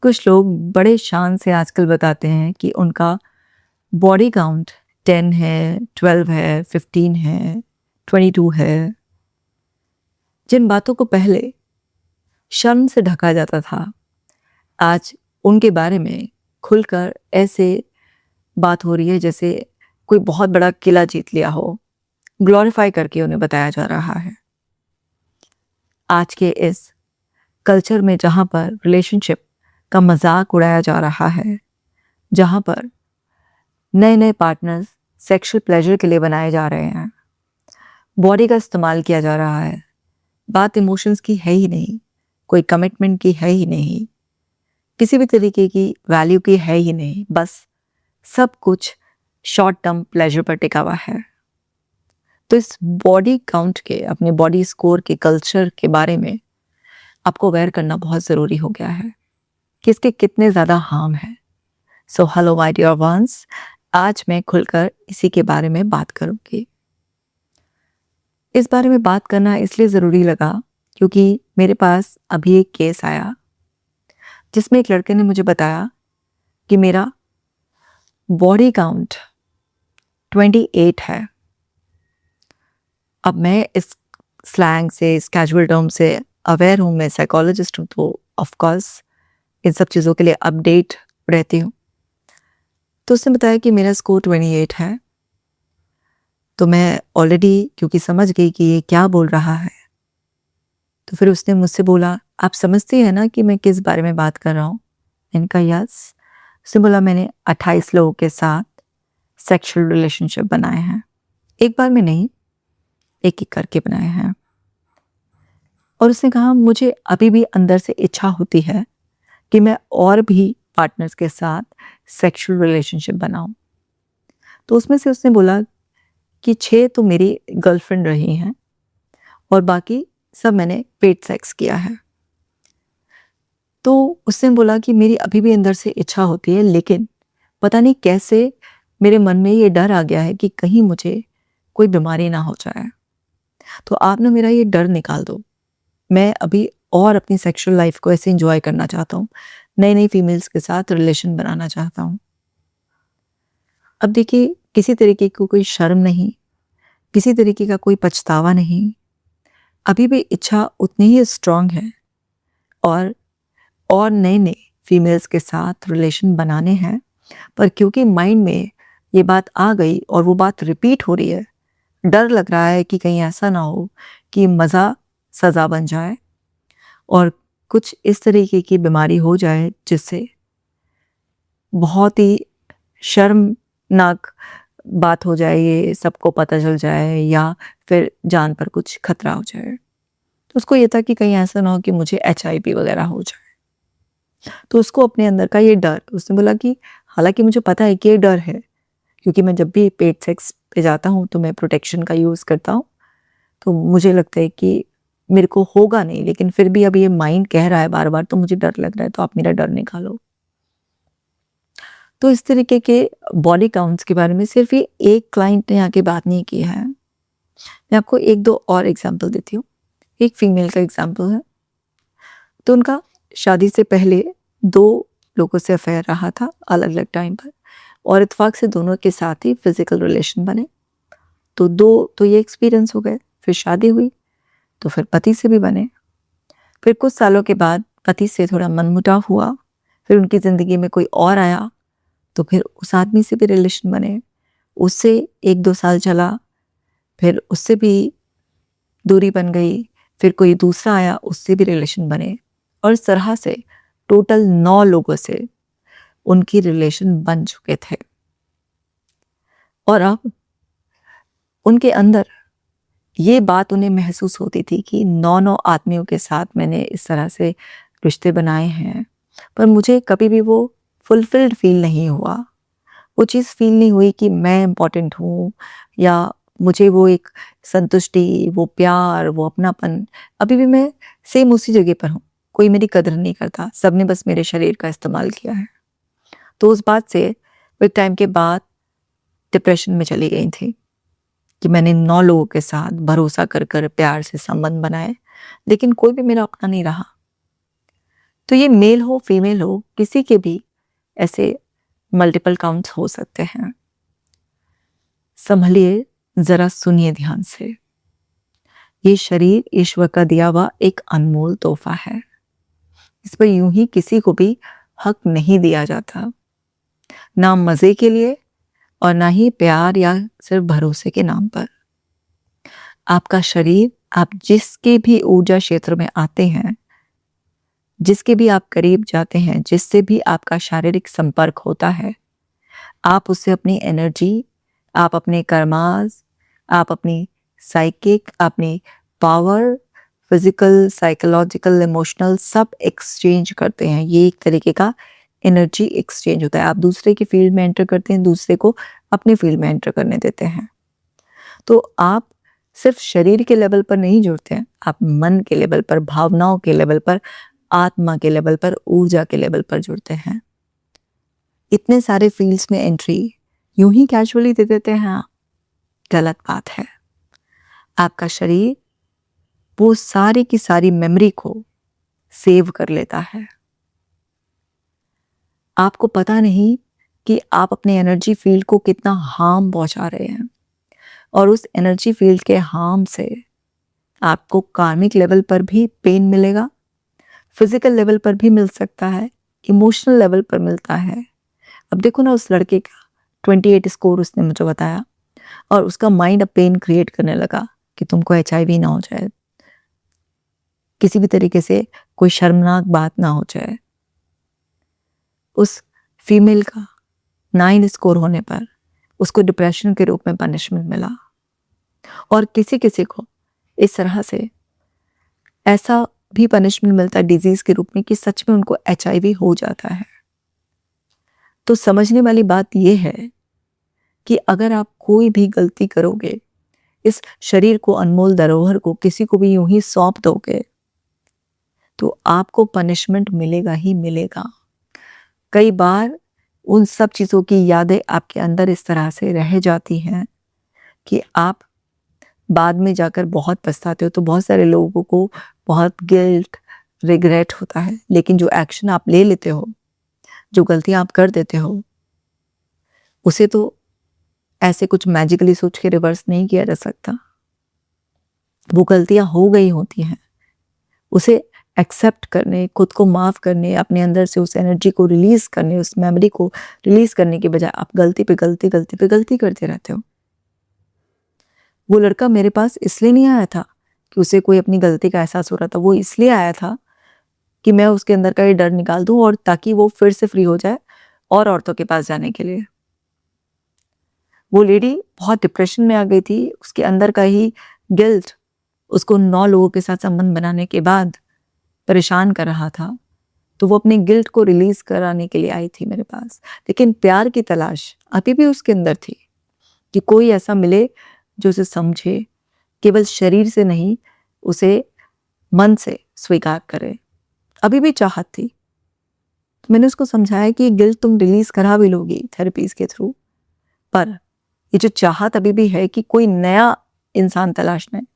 कुछ लोग बड़े शान से आजकल बताते हैं कि उनका बॉडी काउंट 10 है, 12 है, 15 है, 22 है। जिन बातों को पहले शर्म से ढका जाता था, आज उनके बारे में खुलकर ऐसे बात हो रही है जैसे कोई बहुत बड़ा किला जीत लिया हो। ग्लोरीफाई करके उन्हें बताया जा रहा है। आज के इस कल्चर में जहाँ पर रिलेशनशिप का मजाक उड़ाया जा रहा है, जहाँ पर नए नए पार्टनर्स सेक्सुअल प्लेजर के लिए बनाए जा रहे हैं, बॉडी का इस्तेमाल किया जा रहा है, बात इमोशंस की है ही नहीं, कोई कमिटमेंट की है ही नहीं, किसी भी तरीके की वैल्यू की है ही नहीं, बस सब कुछ शॉर्ट टर्म प्लेजर पर टिका हुआ है। तो इस बॉडी काउंट के, अपने बॉडी स्कोर के कल्चर के बारे में आपको अवेयर करना बहुत ज़रूरी हो गया है कि इसके कितने ज़्यादा हार्म है। So hello my dear ones, आज मैं खुलकर इसी के बारे में बात करूंगी। इस बारे में बात करना इसलिए ज़रूरी लगा क्योंकि मेरे पास अभी एक केस आया जिसमें एक लड़के ने मुझे बताया कि मेरा बॉडी काउंट 28 है। अब मैं इस स्लैंग से, इस कैजुअल टर्म से अवेयर हूँ, मैं साइकोलॉजिस्ट हूँ, तो ऑफ कोर्स इन सब चीज़ों के लिए अपडेट रहती हूँ। तो उसने बताया कि मेरा स्कोर 28 है। तो मैं ऑलरेडी क्योंकि समझ गई कि ये क्या बोल रहा है, तो फिर उसने मुझसे बोला, आप समझती हैं ना कि मैं किस बारे में बात कर रहा हूँ? मैंने कहा यस। उसने बोला, मैंने 28 लोगों के साथ सेक्सुअल रिलेशनशिप बनाए हैं। एक बार में नहीं, एक एक करके बनाए हैं। और उसने कहा, मुझे अभी भी अंदर से इच्छा होती है कि मैं और भी पार्टनर्स के साथ सेक्सुअल रिलेशनशिप बनाऊं। तो उसमें से उसने बोला कि 6 तो मेरी गर्लफ्रेंड रही हैं और बाकी सब मैंने पेट सेक्स किया है। तो उसने बोला कि मेरी अभी भी अंदर से इच्छा होती है, लेकिन पता नहीं कैसे मेरे मन में ये डर आ गया है कि कहीं मुझे कोई बीमारी ना हो जाए। तो आप ना मेरा ये डर निकाल दो। मैं अभी और अपनी सेक्सुअल लाइफ को ऐसे एंजॉय करना चाहता हूँ, नई नई फीमेल्स के साथ रिलेशन बनाना चाहता हूँ। अब देखिए, किसी तरीके की कोई शर्म नहीं, किसी तरीके का कोई पछतावा नहीं, अभी भी इच्छा उतनी ही स्ट्रांग है और नए नए फीमेल्स के साथ रिलेशन बनाने हैं। पर क्योंकि माइंड में ये बात आ गई और वो बात रिपीट हो रही है, डर लग रहा है कि कहीं ऐसा ना हो कि मज़ा सज़ा बन जाए और कुछ इस तरीके की बीमारी हो जाए जिससे बहुत ही शर्मनाक बात हो जाए, ये सबको पता चल जाए या फिर जान पर कुछ खतरा हो जाए। तो उसको ये था कि कहीं ऐसा ना हो कि मुझे HIV वगैरह हो जाए। तो उसको अपने अंदर का ये डर, उसने बोला कि हालांकि मुझे पता है कि ये डर है, क्योंकि मैं जब भी पेट सेक्स पे जाता हूँ तो मैं प्रोटेक्शन का यूज़ करता हूँ, तो मुझे लगता है कि मेरे को होगा नहीं, लेकिन फिर भी अब ये माइंड कह रहा है बार बार, तो मुझे डर लग रहा है, तो आप मेरा डर निकालो। तो इस तरीके के बॉडी काउंट्स के बारे में सिर्फ ये एक क्लाइंट ने आके बात नहीं की है। मैं आपको एक दो और एग्जाम्पल देती हूँ। एक फीमेल का एग्जाम्पल है। तो उनका शादी से पहले 2 लोगों से अफेयर रहा था अलग अलग टाइम पर, और इत्तेफाक से दोनों के साथ ही फिजिकल रिलेशन बने। तो 2 तो ये एक्सपीरियंस हो गए। फिर शादी हुई तो फिर पति से भी बने। फिर कुछ सालों के बाद पति से थोड़ा मनमुटाव हुआ, फिर उनकी ज़िंदगी में कोई और आया तो फिर उस आदमी से भी रिलेशन बने। उससे 1-2 साल चला, फिर उससे भी दूरी बन गई, फिर कोई दूसरा आया, उससे भी रिलेशन बने, और इस तरह से टोटल 9 लोगों से उनकी रिलेशन बन चुके थे। और अब उनके अंदर ये बात उन्हें महसूस होती थी कि 9 आदमियों के साथ मैंने इस तरह से रिश्ते बनाए हैं, पर मुझे कभी भी वो फुलफिल्ड फील नहीं हुआ। वो चीज़ फील नहीं हुई कि मैं इम्पॉर्टेंट हूँ, या मुझे वो एक संतुष्टि, वो प्यार, वो अपनापन, अभी भी मैं सेम उसी जगह पर हूँ। कोई मेरी कदर नहीं करता, सबने बस मेरे शरीर का इस्तेमाल किया है। तो उस बात से एक टाइम के बाद डिप्रेशन में चली गई थी कि मैंने 9 लोगों के साथ भरोसा कर कर प्यार से संबंध बनाए, लेकिन कोई भी मेरा अपना नहीं रहा। तो ये मेल हो फीमेल हो, किसी के भी ऐसे मल्टीपल काउंट्स हो सकते हैं। संभलिए, जरा सुनिए ध्यान से। ये शरीर ईश्वर का दिया हुआ एक अनमोल तोहफा है। इस पर यूं ही किसी को भी हक नहीं दिया जाता, ना मजे के लिए और ना ही प्यार या सिर्फ भरोसे के नाम पर। आपका शरीर, आप जिसके भी ऊर्जा क्षेत्र में आते हैं, जिसके भी आप करीब जाते हैं, जिससे भी आपका शारीरिक संपर्क होता है, आप उससे अपनी एनर्जी, आप अपने कर्मास, आप अपनी साइकिक, अपनी पावर, फिजिकल, साइकोलॉजिकल, इमोशनल सब एक्सचेंज करते हैं। ये एक तरीके का एनर्जी एक्सचेंज होता है। आप दूसरे की फील्ड में एंटर करते हैं, दूसरे को अपने फील्ड में एंटर करने देते हैं। तो आप सिर्फ शरीर के लेवल पर नहीं जुड़ते हैं, आप मन के लेवल पर, भावनाओं के लेवल पर, आत्मा के लेवल पर, ऊर्जा के लेवल पर जुड़ते हैं। इतने सारे फील्ड्स में एंट्री यूं ही कैजुअली दे देते हैं आप, गलत बात है। आपका शरीर वो सारी की सारी मेमोरी को सेव कर लेता है। आपको पता नहीं कि आप अपने एनर्जी फील्ड को कितना हार्म पहुंचा रहे हैं, और उस एनर्जी फील्ड के हार्म से आपको कार्मिक लेवल पर भी पेन मिलेगा, फिजिकल लेवल पर भी मिल सकता है, इमोशनल लेवल पर मिलता है। अब देखो ना, उस लड़के का 28 स्कोर उसने मुझे बताया, और उसका माइंड अब पेन क्रिएट करने लगा कि तुमको HIV ना हो जाए, किसी भी तरीके से कोई शर्मनाक बात ना हो जाए। उस फीमेल का 9 स्कोर होने पर उसको डिप्रेशन के रूप में पनिशमेंट मिला, और किसी किसी को इस तरह से ऐसा भी पनिशमेंट मिलता है डिजीज के रूप में कि सच में उनको HIV हो जाता है। तो समझने वाली बात यह है कि अगर आप कोई भी गलती करोगे, इस शरीर को, अनमोल धरोहर को किसी को भी यूं ही सौंप दोगे, तो आपको पनिशमेंट मिलेगा ही मिलेगा। कई बार उन सब चीज़ों की यादें आपके अंदर इस तरह से रह जाती हैं कि आप बाद में जाकर बहुत पछताते हो। तो बहुत सारे लोगों को बहुत गिल्ट, रिग्रेट होता है, लेकिन जो एक्शन आप ले लेते हो, जो गलतियां आप कर देते हो, उसे तो ऐसे कुछ मैजिकली सोच के रिवर्स नहीं किया जा सकता। वो गलतियां हो गई होती हैं, उसे एक्सेप्ट करने, खुद को माफ़ करने, अपने अंदर से उस एनर्जी को रिलीज करने, उस मेमोरी को रिलीज करने के बजाय आप गलती पे गलती, गलती पे गलती करते रहते हो। वो लड़का मेरे पास इसलिए नहीं आया था कि उसे कोई अपनी गलती का एहसास हो रहा था, वो इसलिए आया था कि मैं उसके अंदर का ये डर निकाल दूं, और ताकि वो फिर से फ्री हो जाए और औरतों के पास जाने के लिए। वो लेडी बहुत डिप्रेशन में आ गई थी, उसके अंदर का ही गिल्ट उसको 9 लोगों के साथ संबंध बनाने के बाद परेशान कर रहा था। तो वो अपने गिल्ट को रिलीज कराने के लिए आई थी मेरे पास, लेकिन प्यार की तलाश अभी भी उसके अंदर थी कि कोई ऐसा मिले जो उसे समझे, केवल शरीर से नहीं, उसे मन से स्वीकार करे। अभी भी चाहत थी। तो मैंने उसको समझाया कि ये गिल्ट तुम रिलीज करा भी लोगी थेरेपीज के थ्रू, पर ये जो चाहत अभी भी है कि कोई नया इंसान तलाशना है,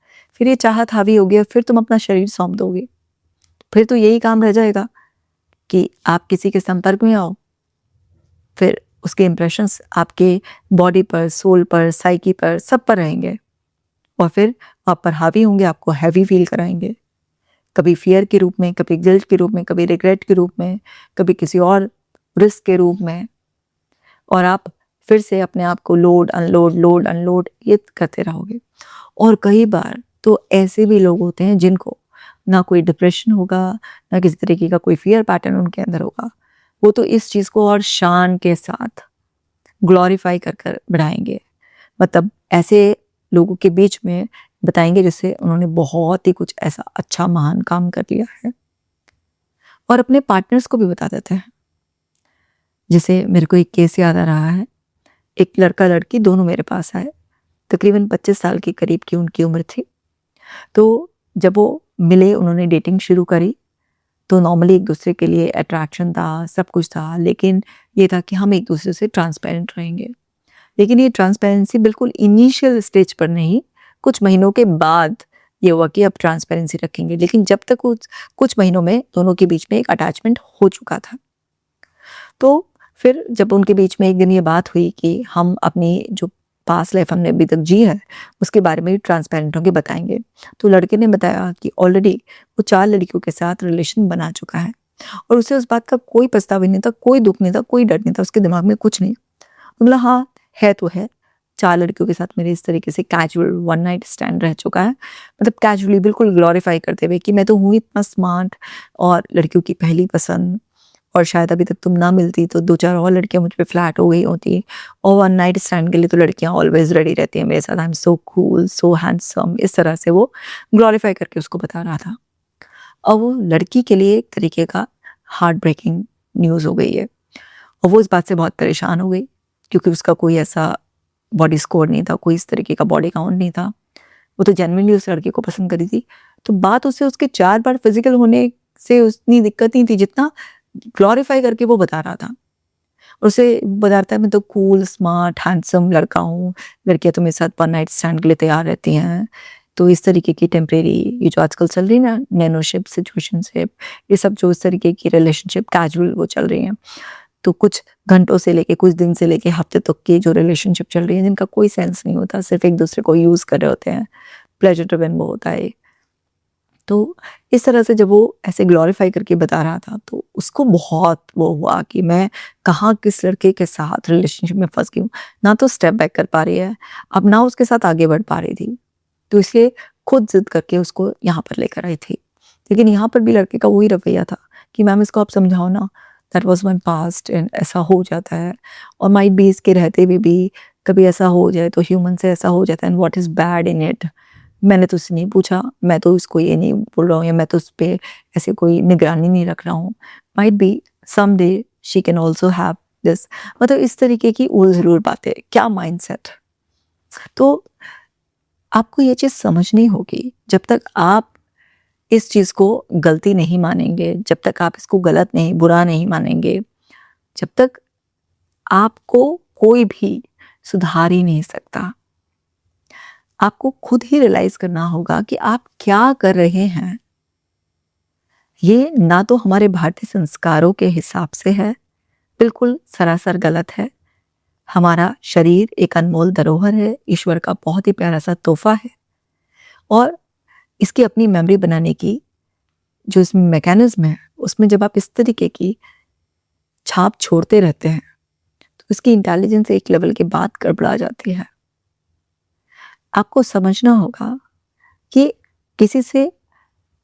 फिर ये चाहत हावी होगी और फिर तुम अपना शरीर सौंप दोगे, फिर तो यही काम रह जाएगा कि आप किसी के संपर्क में आओ, फिर उसके इम्प्रेशंस आपके बॉडी पर, सोल पर, साइकी पर, सब पर रहेंगे, और फिर आप पर हावी होंगे, आपको हैवी फील कराएंगे, कभी फियर के रूप में, कभी गिल्ट के रूप में, कभी रिग्रेट के रूप में, कभी किसी और रिस्क के रूप में, और आप फिर से अपने आप को लोड अनलोड ये करते रहोगे। और कई बार तो ऐसे भी लोग होते हैं जिनको ना कोई डिप्रेशन होगा, ना किसी तरीके का कोई फियर पैटर्न उनके अंदर होगा, वो तो इस चीज़ को और शान के साथ ग्लोरीफाई कर कर बढ़ाएंगे। मतलब ऐसे लोगों के बीच में बताएंगे जैसे उन्होंने बहुत ही कुछ ऐसा अच्छा महान काम कर लिया है, और अपने पार्टनर्स को भी बता देते हैं। जैसे मेरे को एक केस याद आ रहा है, एक लड़का लड़की दोनों मेरे पास आए, तकरीबन 25 साल के करीब की उनकी उम्र थी। तो जब वो मिले, उन्होंने डेटिंग शुरू करी, तो नॉर्मली एक दूसरे के लिए अट्रैक्शन था, सब कुछ था, लेकिन ये था कि हम एक दूसरे से ट्रांसपेरेंट रहेंगे। लेकिन ये ट्रांसपेरेंसी बिल्कुल इनिशियल स्टेज पर नहीं, कुछ महीनों के बाद ये हुआ कि अब ट्रांसपेरेंसी रखेंगे, लेकिन जब तक कुछ महीनों में दोनों के बीच में एक अटैचमेंट हो चुका था। तो फिर जब उनके बीच में एक दिन ये बात हुई कि हम अपनी जो पास्ट लाइफ हमने अभी तक जी है उसके बारे में ट्रांसपेरेंट होकर बताएंगे, तो लड़के ने बताया कि ऑलरेडी वो 4 लड़कियों के साथ रिलेशन बना चुका है और उसे उस बात का कोई पछतावा नहीं था, कोई दुख नहीं था, कोई डर नहीं था, उसके दिमाग में कुछ नहीं। तो बोला हाँ है तो है, 4 लड़कियों के साथ मेरे इस तरीके से कैजुअल वन नाइट स्टैंड रह चुका है, मतलब कैजुअली बिल्कुल ग्लोरीफाई करते हुए कि मैं तो हूँ इतना स्मार्ट और लड़कियों की पहली पसंद, और शायद अभी तक तुम ना मिलती तो 2-4 और लड़कियां मुझ पे फ्लैट हो गई होती, और वन नाइट स्टैंड के लिए तो लड़कियां ऑलवेज रेडी रहती हैं मेरे साथ, I am so cool so handsome, इस तरह से वो ग्लोरीफाई करके उसको बता रहा था। और वो लड़की के लिए एक तरीके का हार्ट ब्रेकिंग न्यूज़ हो गई है और वो इस बात से बहुत परेशान हो गई क्योंकि उसका कोई ऐसा बॉडी स्कोर नहीं था, कोई इस तरीके का बॉडी काउंट नहीं था, वो तो जेन्युइनली उस लड़के को पसंद करी थी। तो बात उससे उसके 4 बार फिजिकल होने से उतनी दिक्कत नहीं थी जितना ग्लोरीफाई करके वो बता रहा था। और उसे बता रहा था मैं तो कूल स्मार्ट हैंडसम लड़का हूँ, लड़कियां तो मेरे साथ वन नाइट स्टैंड के लिए तैयार रहती हैं। तो इस तरीके की टेम्परेरी ये जो आजकल चल रही है ना नैनोशिप सिचुएशनशिप, ये सब जो इस तरीके की रिलेशनशिप कैजुअल वो चल रही हैं, तो कुछ घंटों से लेके कुछ दिन से लेके हफ्ते तक की जो रिलेशनशिप चल रही है जिनका कोई सेंस नहीं होता, सिर्फ एक दूसरे को यूज कर रहे होते हैं, प्लेजर ड्रिवन वो होता है। तो इस तरह से जब वो ऐसे ग्लोरीफाई करके बता रहा था तो उसको बहुत वो हुआ कि मैं कहाँ किस लड़के के साथ रिलेशनशिप में फंस गई हूँ, ना तो स्टेप बैक कर पा रही है अब, ना उसके साथ आगे बढ़ पा रही थी। तो इसलिए खुद जिद करके उसको यहाँ पर लेकर आई थी, लेकिन यहाँ पर भी लड़के का वही रवैया था कि मैम इसको आप समझाओ ना, that was my past and ऐसा हो जाता है, और माइट बी इसके रहते हुए भी कभी ऐसा हो जाए तो ह्यूमन से ऐसा हो जाता है, and what is bad in it. मैंने तो उससे नहीं पूछा, मैं तो इसको ये नहीं बोल रहा हूँ या मैं तो उस पे ऐसे कोई निगरानी नहीं रख रहा हूँ, might be someday she can also have this, मतलब इस तरीके की वो ज़रूर बातें, क्या माइंडसेट। तो आपको ये चीज़ समझनी होगी, जब तक आप इस चीज़ को गलती नहीं मानेंगे, जब तक आप इसको गलत नहीं बुरा नहीं मानेंगे, जब तक आपको कोई भी सुधार ही नहीं सकता। आपको खुद ही रियलाइज करना होगा कि आप क्या कर रहे हैं। ये ना तो हमारे भारतीय संस्कारों के हिसाब से है, बिल्कुल सरासर गलत है। हमारा शरीर एक अनमोल धरोहर है, ईश्वर का बहुत ही प्यारा सा तोहफा है, और इसकी अपनी मेमोरी बनाने की जो इसमें मैकेनिज्म है उसमें जब आप इस तरीके की छाप छोड़ते रहते हैं तो इसकी इंटेलिजेंस एक लेवल के बाद गड़बड़ा जाती है। आपको समझना होगा कि किसी से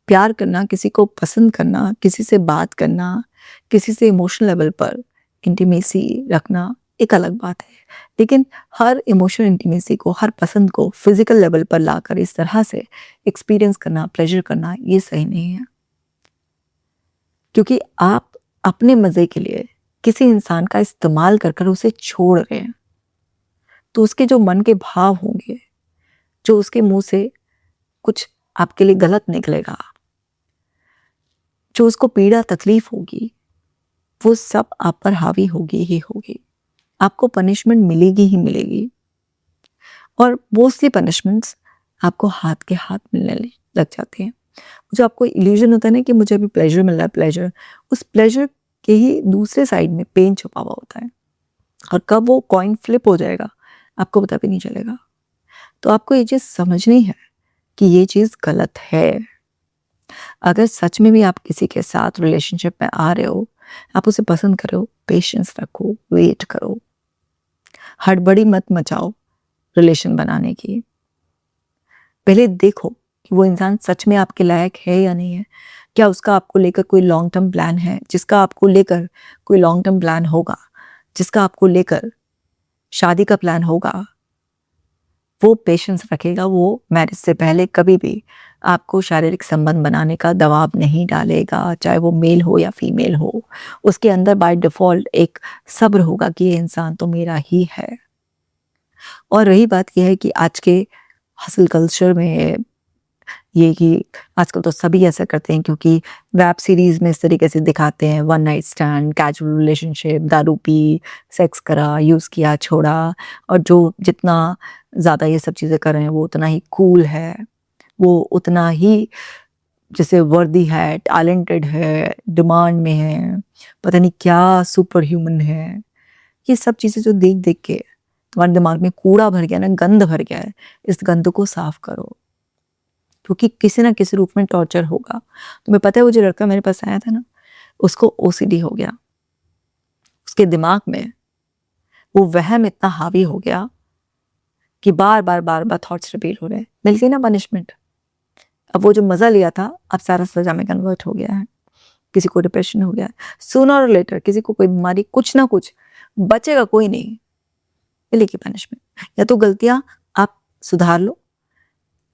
प्यार करना, किसी को पसंद करना, किसी से बात करना, किसी से इमोशनल लेवल पर इंटीमेसी रखना एक अलग बात है, लेकिन हर इमोशनल इंटीमेसी को, हर पसंद को फिजिकल लेवल पर लाकर इस तरह से एक्सपीरियंस करना, प्लेजर करना, ये सही नहीं है। क्योंकि आप अपने मज़े के लिए किसी इंसान का इस्तेमाल कर उसे छोड़ रहे हैं, तो उसके जो मन के भाव होंगे, जो उसके मुंह से कुछ आपके लिए गलत निकलेगा, जो उसको पीड़ा तकलीफ होगी, वो सब आप पर हावी होगी ही होगी। आपको पनिशमेंट मिलेगी ही मिलेगी, और मोस्टली पनिशमेंट्स आपको हाथ के हाथ मिलने लग जाती हैं। जो आपको इल्यूजन होता है ना कि मुझे अभी प्लेजर मिल रहा है, प्लेजर, उस प्लेजर के ही दूसरे साइड में पेन छुपा हुआ होता है, और कब वो कॉइन फ्लिप हो जाएगा आपको पता भी नहीं चलेगा। तो आपको ये चीज़ समझनी है कि ये चीज़ गलत है। अगर सच में भी आप किसी के साथ रिलेशनशिप में आ रहे हो, आप उसे पसंद कर रहे हो, पेशेंस रखो, वेट करो, हड़बड़ी मत मचाओ रिलेशन बनाने की। पहले देखो कि वो इंसान सच में आपके लायक है या नहीं है, क्या उसका आपको लेकर कोई लॉन्ग टर्म प्लान है, जिसका आपको लेकर कोई लॉन्ग टर्म प्लान होगा, जिसका आपको लेकर शादी का प्लान होगा, वो पेशेंस रखेगा, वो मैरिज से पहले कभी भी आपको शारीरिक संबंध बनाने का दबाव नहीं डालेगा, चाहे वो मेल हो या फीमेल हो। उसके अंदर बाय डिफ़ॉल्ट एक सब्र होगा कि ये इंसान तो मेरा ही है। और रही बात यह है कि आज के हसल कल्चर में ये कि आजकल तो सभी ऐसा करते हैं, क्योंकि वेब सीरीज़ में इस तरीके से दिखाते हैं one night stand, casual relationship, दारू पी, सेक्स करा, यूज़ किया, छोड़ा, और जो जितना ज़्यादा ये सब चीज़ें कर रहे हैं वो उतना ही कूल है। वो उतना ही जैसे वर्दी है, टैलेंटेड है, डिमांड में है, पता नहीं क्या सुपर ह्यूमन है। ये सब चीज़ें जो देख-देख के तुम्हारे दिमाग में कूड़ा भर गया ना, गंद भर गया है, इस गंद को साफ करो। क्योंकि किसी ना किसी रूप में टॉर्चर होगा। तुम्हें पता है वो जो लड़का मेरे पास आया था ना, उसको ओसीडी हो गया। उसके दिमाग में वो वहम इतना हावी हो गया कि बार-बार थॉट्स रिपीट हो रहे हैं। मिल गई ना पनिशमेंट। अब वो जो मज़ा लिया था, अब सारा सज़ा में कन्वर्ट हो गया है। किसी को डिप्रेशन हो गया है। सूनर और लेटर किसी को कोई बीमारी, कुछ ना कुछ, बचेगा कोई नहीं। मिलेगी पनिशमेंट। या तो गलतियाँ आप सुधार लो,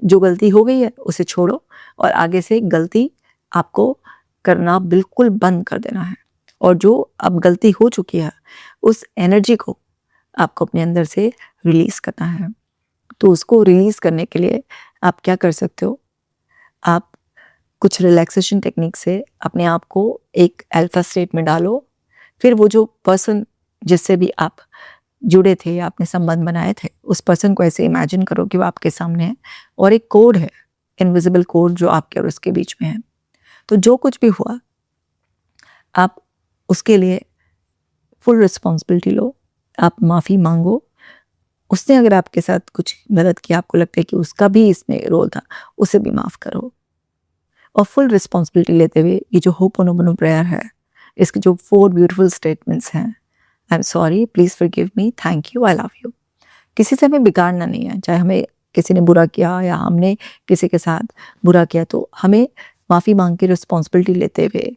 जो गलती हो गई है उसे छोड़ो और आगे से गलती आपको करना बिल्कुल बंद कर देना है। और जो अब गलती हो चुकी है, उस एनर्जी को आपको अपने अंदर से रिलीज़ करना है। तो उसको रिलीज़ करने के लिए आप क्या कर सकते हो, आप कुछ रिलैक्सेशन टेक्निक से अपने आप को एक अल्फा स्टेट में डालो। फिर वो जो पर्सन जिससे भी आप जुड़े थे, आपने संबंध बनाए थे, उस पर्सन को ऐसे इमेजिन करो कि वो आपके सामने है और एक कोड है, इनविजिबल कोड जो आपके और उसके बीच में है। तो जो कुछ भी हुआ, आप उसके लिए फुल रिस्पॉन्सिबिलिटी लो, आप माफ़ी मांगो। उसने अगर आपके साथ कुछ गलत किया, आपको लगता है कि उसका भी इसमें रोल था, उसे भी माफ़ करो। और फुल रिस्पॉन्सिबिलिटी लेते हुए ये जो होपोनोपोनो प्रेयर है, इसके जो 4 ब्यूटीफुल स्टेटमेंट्स हैं, I am sorry, please forgive me, thank you, I love you. किसी से हमें बिगाड़ना नहीं है, चाहे हमें किसी ने बुरा किया या हमने किसी के साथ बुरा किया, तो हमें माफ़ी मांग के रिस्पॉन्सिबिलिटी लेते हुए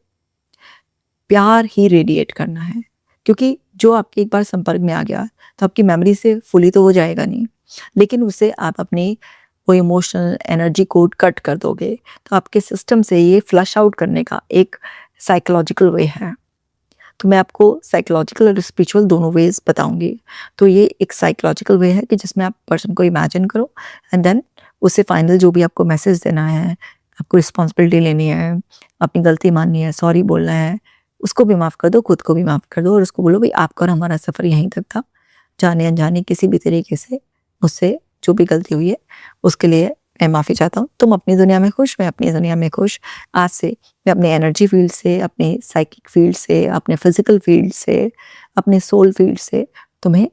प्यार ही रेडिएट करना है। क्योंकि जो आपके एक बार संपर्क में आ गया तो आपकी मेमोरी से फुली तो हो जाएगा नहीं, लेकिन उसे आप अपनी वो इमोशनल एनर्जी कोड कट कर दोगे तो आपके सिस्टम से ये फ्लश आउट करने का एक साइकोलॉजिकल वे है। तो मैं आपको साइकोलॉजिकल और स्पिरिचुअल दोनों वेज बताऊंगी। तो ये एक साइकोलॉजिकल वे है कि जिसमें आप पर्सन को इमेजिन करो एंड देन उसे फाइनल जो भी आपको मैसेज देना है, आपको रिस्पॉन्सिबिलिटी लेनी है, अपनी गलती माननी है, सॉरी बोलना है, उसको भी माफ़ कर दो, खुद को भी माफ़ कर दो और उसको बोलो भाई आपका और हमारा सफ़र यहीं तक था। जाने अनजाने किसी भी तरीके से मुझसे जो भी गलती हुई है उसके लिए मैं माफ़ी चाहता हूँ। तुम अपनी दुनिया में खुश, मैं अपनी दुनिया में खुश। आज से मैं अपने एनर्जी फील्ड से, अपने साइकिक फील्ड से, अपने फिजिकल फील्ड से, अपने सोल फील्ड से तुम्हें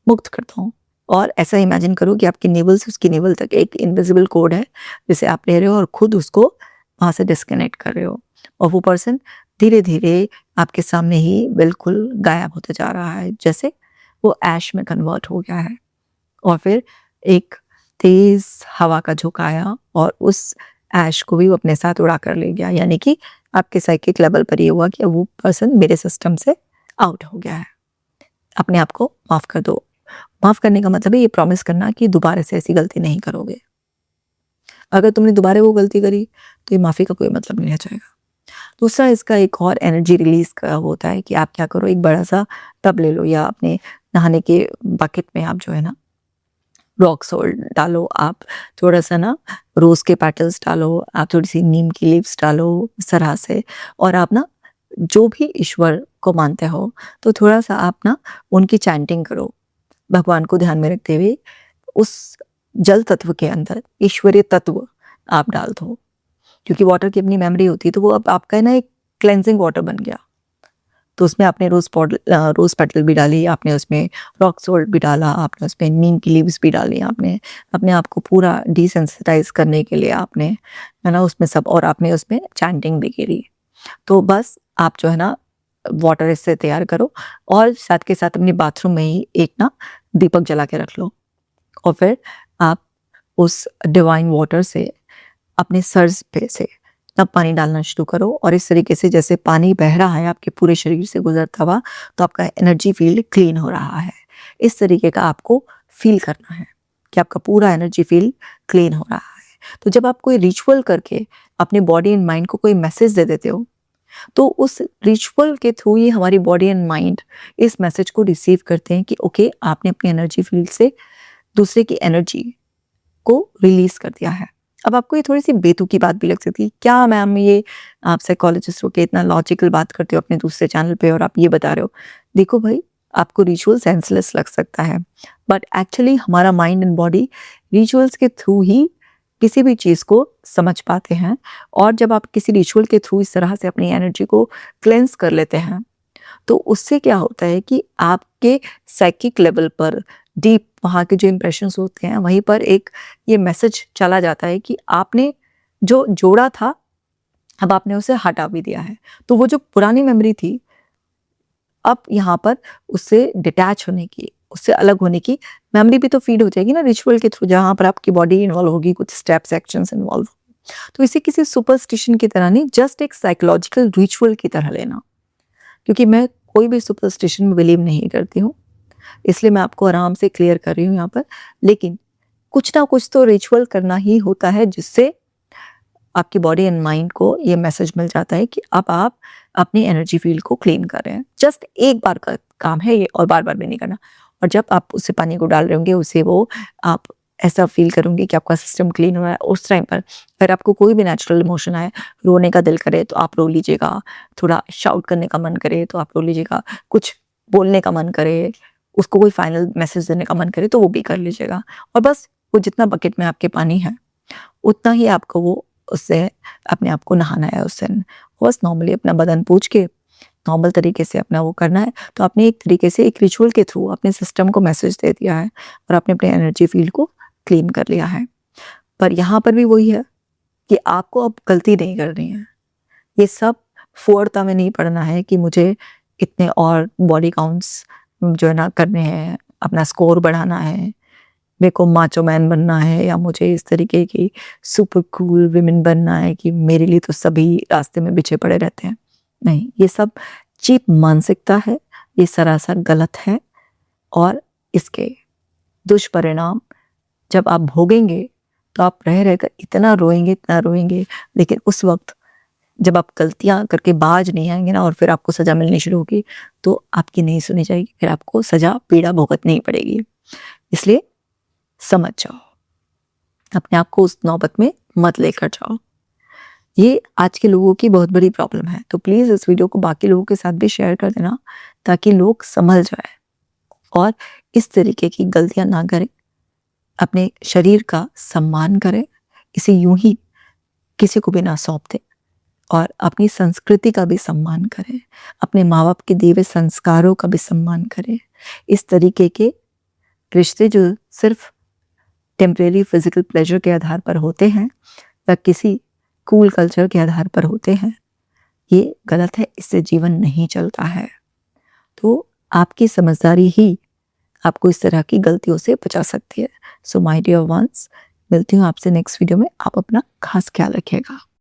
मुक्त करता हूँ। और ऐसा इमेजिन करो कि आपकी नेवल से उसकी नेवल तक एक इनविजिबल कोड है जिसे आप ले रहे हो और खुद उसको वहाँ से डिस्कनेक्ट कर रहे हो और वो पर्सन धीरे धीरे आपके सामने ही बिल्कुल गायब होते जा रहा है, जैसे वो ऐश में कन्वर्ट हो गया है। और फिर एक तेज हवा का झोंका आया और उस ऐश को भी वो अपने साथ उड़ा कर ले गया। यानी कि आपके साइकिक लेवल पर ये हुआ कि वो पर्सन मेरे सिस्टम से आउट हो गया है। अपने आप को माफ़ कर दो। माफ़ करने का मतलब है ये प्रॉमिस करना कि दोबारा से ऐसी गलती नहीं करोगे। अगर तुमने दोबारा वो गलती करी तो ये माफ़ी का कोई मतलब नहीं रह जाएगा। दूसरा इसका एक और एनर्जी रिलीज़ का होता है कि आप क्या करो, एक बड़ा सा टब ले लो या अपने नहाने के बकेट में आप जो है ना रॉक सॉल्ट डालो, आप थोड़ा-सा ना रोज़ के पेटल्स डालो, आप थोड़ी-सी नीम की लीव्स डालो इस तरह से और आप ना जो भी ईश्वर को मानते हो, तो थोड़ा-सा आप ना उनकी चैंटिंग करो। भगवान को ध्यान में रखते हुए उस जल तत्व के अंदर ईश्वरीय तत्व आप डाल दो। क्योंकि वाटर की अपनी मेमोरी होती है, तो वो अब आपका है ना एक क्लेंजिंग वाटर बन गया। तो उसमें आपने रोज़ पेटल भी डाली, आपने उसमें रॉक सॉल्ट भी डाला, आपने उसमें नीम की लीव्स भी डाली, आपने अपने आप को पूरा डिसेंसिटाइज़ करने के लिए आपने है ना उसमें सब और आपने उसमें चैंटिंग भी करी। तो बस आप जो है ना वाटर इससे तैयार करो और साथ के साथ अपने बाथरूम में ही एक ना दीपक जला के रख लो और फिर आप उस डिवाइन वाटर से अपने सर पे से तब पानी डालना शुरू करो और इस तरीके से जैसे पानी बह रहा है आपके पूरे शरीर से गुजरता हुआ, तो आपका एनर्जी फील्ड क्लीन हो रहा है। इस तरीके का आपको फील करना है कि आपका पूरा एनर्जी फील्ड क्लीन हो रहा है। तो जब आप कोई रिचुअल करके अपने बॉडी एंड माइंड को कोई मैसेज दे देते हो, तो उस रिचुअल के थ्रू ही हमारी बॉडी एंड माइंड इस मैसेज को रिसीव करते हैं कि ओके, आपने अपनी एनर्जी फील्ड से दूसरे की एनर्जी को रिलीज कर दिया है। अब आपको ये थोड़ी-सी बेतुकी बात भी लग सकती है, क्या मैम ये आप साइकोलॉजिस्ट हो के इतना लॉजिकल बात करते हो अपने दूसरे चैनल पे और आप ये बता रहे हो। देखो भाई, आपको रिचुअल सेंसलेस लग सकता है, बट एक्चुअली हमारा माइंड एंड बॉडी रिचुअल्स के थ्रू ही किसी भी चीज़ को समझ पाते हैं। और जब आप किसी रिचुअल के थ्रू इस तरह से अपनी एनर्जी को क्लेंस कर लेते हैं, तो उससे क्या होता है कि आपके साइकिक लेवल पर डीप वहाँ के जो इम्प्रेशंस होते हैं, वहीं पर एक ये मैसेज चला जाता है कि आपने जो जोड़ा था, अब आपने उसे हटा भी दिया है। तो वो जो पुरानी मेमोरी थी, अब यहाँ पर उससे डिटैच होने की, उससे अलग होने की मेमोरी भी तो फीड हो जाएगी ना रिचुअल के थ्रू, जहाँ पर आपकी बॉडी इन्वॉल्व होगी, कुछ स्टेप्स, एक्शंस इन्वॉल्व। तो इसे किसी सुपरस्टिशन की तरह नहीं, जस्ट एक साइकोलॉजिकल रिचुअल की तरह लेना। क्योंकि मैं कोई भी सुपरस्टिशन में बिलीव नहीं करती हूँ, इसलिए मैं आपको आराम से क्लियर कर रही हूँ यहाँ पर। लेकिन कुछ ना कुछ तो रिचुअल करना ही होता है, जिससे आपकी बॉडी एंड माइंड को ये मैसेज मिल जाता है कि अब आप अपनी एनर्जी फील्ड को क्लीन कर रहे हैं। जस्ट एक बार का काम है ये, और बार बार भी नहीं करना। और जब आप उससे पानी को डाल रहे होंगे, उसे वो आप ऐसा फील करोगे कि आपका सिस्टम क्लीन हो रहा है। उस टाइम पर अगर आपको कोई भी नेचुरल इमोशन आए, रोने का दिल करे तो आप रो लीजिएगा, थोड़ा शाउट करने का मन करे तो आप रो लीजिएगा, कुछ बोलने का मन करे, उसको कोई फाइनल मैसेज देने का मन करे तो वो भी कर लीजिएगा। और बस वो जितना बकेट में आपके पानी है, उतना ही आपको वो उससे अपने आप को नहाना है उस दिन। बस नॉर्मली अपना बदन पूछ के नॉर्मल तरीके से अपना वो करना है। तो आपने एक तरीके से एक रिचुअल के थ्रू अपने सिस्टम को मैसेज दे दिया है और आपने अपने एनर्जी फील्ड को क्लीन कर लिया है। पर यहाँ पर भी वही है कि आपको अब गलती नहीं करनी है। ये सब फोड़ता में नहीं पड़ना है कि मुझे इतने और बॉडी काउंट्स जो है ना करने हैं, अपना स्कोर बढ़ाना है, मेरे को माचो मैन बनना है, या मुझे इस तरीके की सुपर कूल विमेन बनना है कि मेरे लिए तो सभी रास्ते में बिछे पड़े रहते हैं। नहीं, ये सब चीप मानसिकता है, ये सरासर गलत है। और इसके दुष्परिणाम जब आप भोगेंगे तो आप रह रहकर इतना रोएंगे, लेकिन उस वक्त जब आप गलतियां करके बाज नहीं आएंगे ना, और फिर आपको सजा मिलनी शुरू होगी, तो आपकी नहीं सुनी जाएगी, फिर आपको सजा पीड़ा भुगतनी पड़ेगी। इसलिए समझ जाओ, अपने आप को उस नौबत में मत लेकर जाओ। ये आज के लोगों की बहुत बड़ी प्रॉब्लम है। तो प्लीज़ इस वीडियो को बाकी लोगों के साथ भी शेयर कर देना, ताकि लोग संभल जाए और इस तरीके की गलतियां ना करें, अपने शरीर का सम्मान करें, इसे यूं ही किसी को भी ना सौंप दें, और अपनी संस्कृति का भी सम्मान करें, अपने माँ बाप के दिए हुए संस्कारों का भी सम्मान करें। इस तरीके के रिश्ते जो सिर्फ टेम्परेरी फिजिकल प्लेजर के आधार पर होते हैं या किसी कूल कल्चर के आधार पर होते हैं, ये गलत है, इससे जीवन नहीं चलता है। तो आपकी समझदारी ही आपको इस तरह की गलतियों से बचा सकती है। सो माय डियर वंस, मिलती हूँ आपसे नेक्स्ट वीडियो में। आप अपना खास ख्याल रखिएगा।